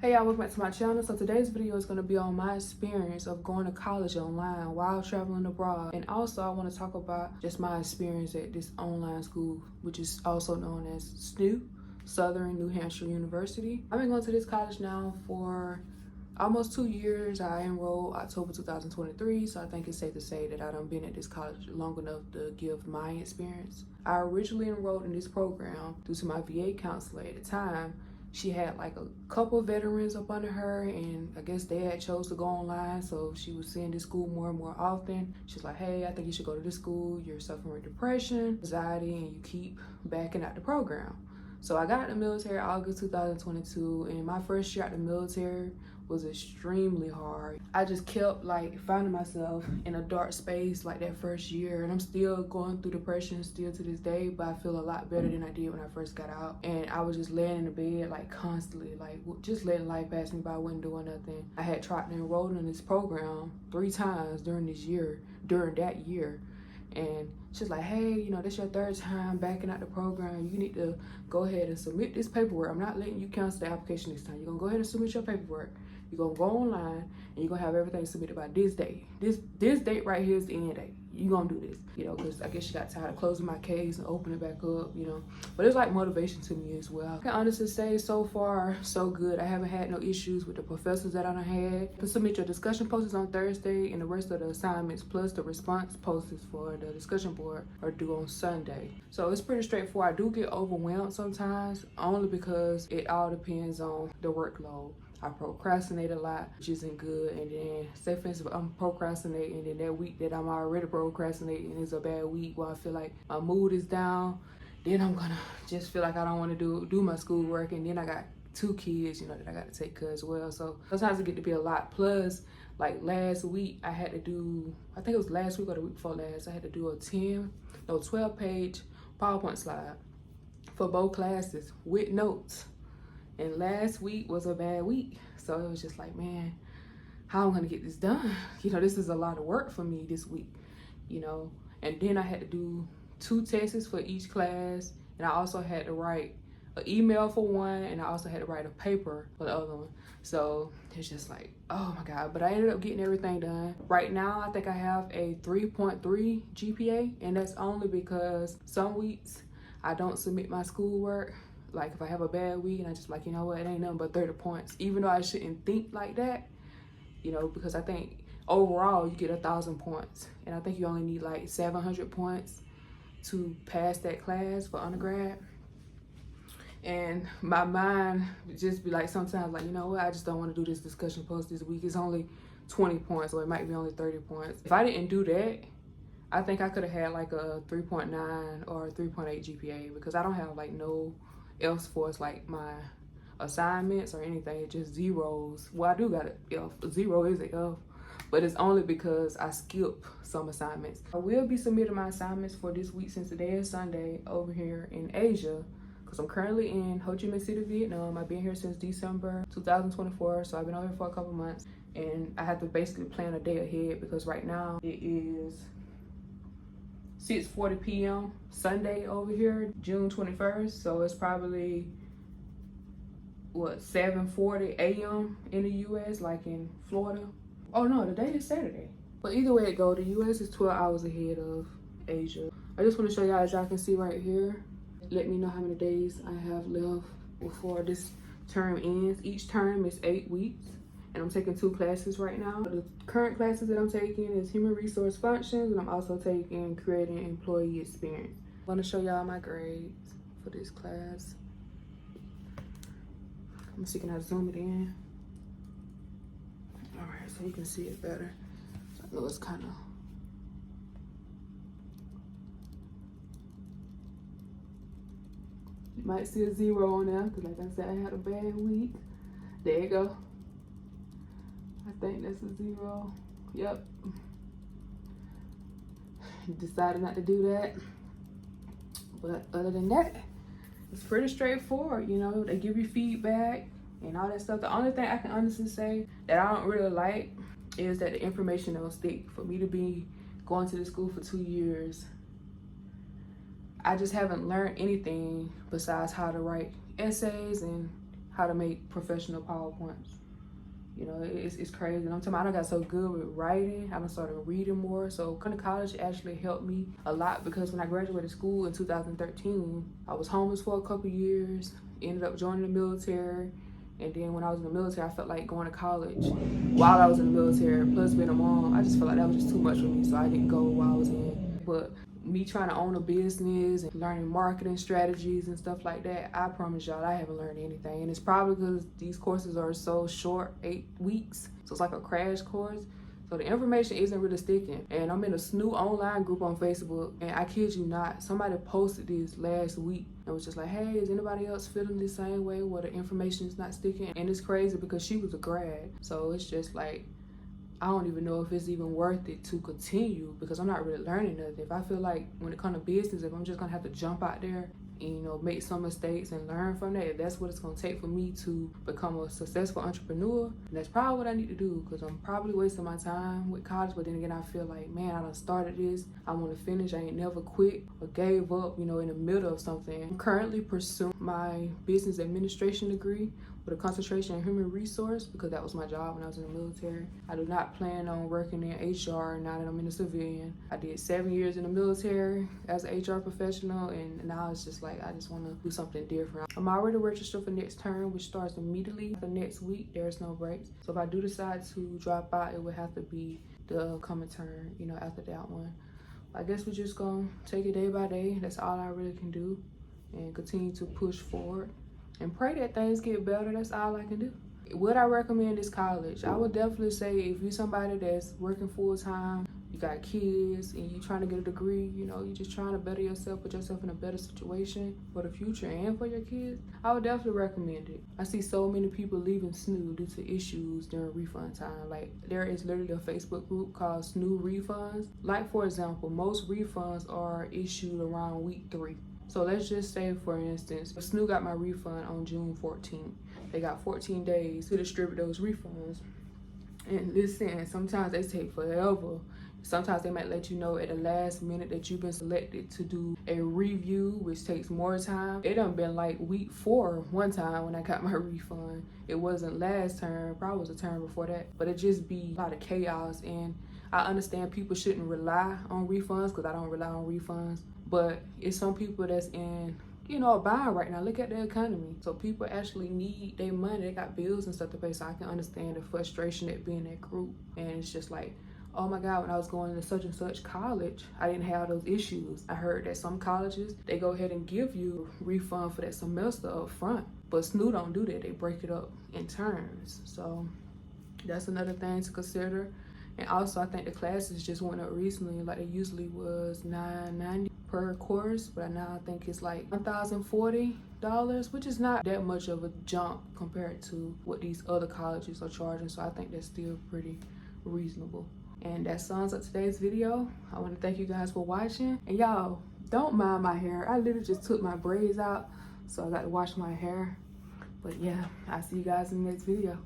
Hey y'all, welcome back to my channel. So today's video is going to be on my experience of going to college online while traveling abroad. And also I want to talk about just my experience at this online school, which is also known as SNHU, Southern New Hampshire University. I've been going to this college now for almost 2 years. I enrolled October 2023, so I think it's safe to say that I done been at this college long enough to give my experience. I originally enrolled in this program due to my VA counselor at the time. She had like a couple veterans up under her, and I guess dad chose to go online, so she was seeing this school more and more often. She's like, hey, I think you should go to this school. You're suffering with depression, anxiety, and you keep backing out the program. So I got out of the military August 2022, and my first year out the military was extremely hard. I just kept like finding myself in a dark space like that first year, and I'm still going through depression still to this day, but I feel a lot better than I did when I first got out. And I was just laying in the bed like constantly, like just letting life pass me by, wasn't doing nothing. I had tried to enroll in this program 3 times during that year. And she's like, hey, you know, this your 3rd time backing out the program. You need to go ahead and submit this paperwork. I'm not letting you cancel the application this time. You're gonna go ahead and submit your paperwork. You're gonna go online and you're gonna have everything submitted by this date. This date right here is the end date. You're gonna do this, you know, because I guess she got tired of closing my case and opening it back up, you know. But it's like motivation to me as well. I can honestly say so far, so good. I haven't had no issues with the professors that I done had. You can submit your discussion posts on Thursday, and the rest of the assignments plus the response posts for the discussion board are due on Sunday. So it's pretty straightforward. I do get overwhelmed sometimes, only because it all depends on the workload. I procrastinate a lot, which isn't good. And then, say for instance, I'm procrastinating, and then that week that I'm already procrastinating is a bad week where I feel like my mood is down, then I'm gonna just feel like I don't want to do my schoolwork. And then I got 2 kids, you know, that I got to take care as well. So sometimes it get to be a lot. Plus, like last week, I had to do, I think it was last week or the week before last, I had to do a 12-page PowerPoint slide for both classes with notes. And last week was a bad week. So it was just like, man, how am I gonna get this done? You know, this is a lot of work for me this week, you know. And then I had to do 2 tests for each class. And I also had to write an email for one, and I also had to write a paper for the other one. So it's just like, oh my God. But I ended up getting everything done. Right now, I think I have a 3.3 GPA, and that's only because some weeks I don't submit my schoolwork. Like if I have a bad week and I just like, you know what, it ain't nothing but 30 points. Even though I shouldn't think like that, you know, because I think overall you get 1,000 points. And I think you only need like 700 points to pass that class for undergrad. And my mind just be like sometimes like, you know what, I just don't want to do this discussion post this week. It's only 20 points, or it might be only 30 points. If I didn't do that, I think I could have had like a 3.9 or 3.8 GPA, because I don't have like no else for it's like my assignments or anything. It's just zeros. Well, I do got an F. 0 is an F, but it's only because I skip some assignments. I will be submitting my assignments for this week, since today is Sunday, over here in Asia, because I'm currently in Ho Chi Minh City, Vietnam. I've been here since December 2024, so I've been over here for a couple months, and I have to basically plan a day ahead, because right now it is 6:40 p.m. Sunday over here, June 21st. So it's probably, what, 7:40 a.m. in the U.S., like in Florida. Oh no, today is Saturday. But either way it go, the U.S. is 12 hours ahead of Asia. I just want to show y'all, as y'all can see right here, let me know how many days I have left before this term ends. Each term is 8 weeks. And I'm taking 2 classes right now. The current classes that I'm taking is Human Resource Functions, and I'm also taking Creating Employee Experience. I'm gonna show y'all my grades for this class. I'm see, can I zoom it in? All right, so you can see it better. So I know it's kind of, you might see a 0 on there, because like I said, I had a bad week. There you go. I think that's a 0. Yep. Decided not to do that. But other than that, it's pretty straightforward. You know, they give you feedback and all that stuff. The only thing I can honestly say that I don't really like is that the information don't stick. For me to be going to the school for 2 years, I just haven't learned anything besides how to write essays and how to make professional PowerPoints. You know, it's crazy. And I'm talking about, I got so good with writing. I done started reading more. So going to college actually helped me a lot, because when I graduated school in 2013, I was homeless for a couple years, ended up joining the military. And then when I was in the military, I felt like going to college while I was in the military, plus being a mom. I just felt like that was just too much for me, so I didn't go while I was in. But me trying to own a business and learning marketing strategies and stuff like that, I promise y'all I haven't learned anything. And it's probably because these courses are so short, 8 weeks. So it's like a crash course. So the information isn't really sticking. And I'm in a SNHU online group on Facebook, and I kid you not, somebody posted this last week and was just like, hey, is anybody else feeling the same way where the information is not sticking? And it's crazy because she was a grad. So it's just like, I don't even know if it's even worth it to continue, because I'm not really learning nothing. If I feel like when it comes to business, if I'm just gonna have to jump out there and, you know, make some mistakes and learn from that, if that's what it's gonna take for me to become a successful entrepreneur, that's probably what I need to do, because I'm probably wasting my time with college. But then again, I feel like, man, I done started this, I want to finish. I ain't never quit or gave up, you know, in the middle of something. I'm currently pursuing my business administration degree with a concentration in human resource, because that was my job when I was in the military. I do not plan on working in HR now that I'm in the civilian. I did 7 years in the military as an HR professional, and now it's just like, I just want to do something different. I'm already registered for next term, which starts immediately the next week. There's no breaks. So if I do decide to drop out, it would have to be the coming term, you know, after that one. I guess we're just gonna take it day by day. That's all I really can do, and continue to push forward and pray that things get better. That's all I can do. Would I recommend this college? I would definitely say, if you're somebody that's working full-time, you got kids, and you're trying to get a degree, you know, you're just trying to better yourself, put yourself in a better situation for the future and for your kids, I would definitely recommend it. I see so many people leaving SNHU due to issues during refund time. Like, there is literally a Facebook group called SNHU Refunds. Like, for example, most refunds are issued around week 3. So let's just say, for instance, SNHU got my refund on June 14th. They got 14 days to distribute those refunds. And listen, sometimes they take forever. Sometimes they might let you know at the last minute that you've been selected to do a review, which takes more time. It done been like week 4 one time when I got my refund. It wasn't last term, probably was a term before that. But it just be a lot of chaos. And I understand people shouldn't rely on refunds, because I don't rely on refunds. But it's some people that's in, you know, a bind right now. Look at the economy. So people actually need their money. They got bills and stuff to pay. So I can understand the frustration at being in that group. And it's just like, oh my God, when I was going to such and such college, I didn't have those issues. I heard that some colleges, they go ahead and give you a refund for that semester up front. But SNHU don't do that. They break it up in terms. So that's another thing to consider. And also, I think the classes just went up recently. Like, it usually was $9.90 per course, but now I think it's like $1,040, which is not that much of a jump compared to what these other colleges are charging. So I think that's still pretty reasonable. And that sums up today's video. I want to thank you guys for watching. And y'all, don't mind my hair. I literally just took my braids out, so I got to wash my hair. But yeah, I'll see you guys in the next video.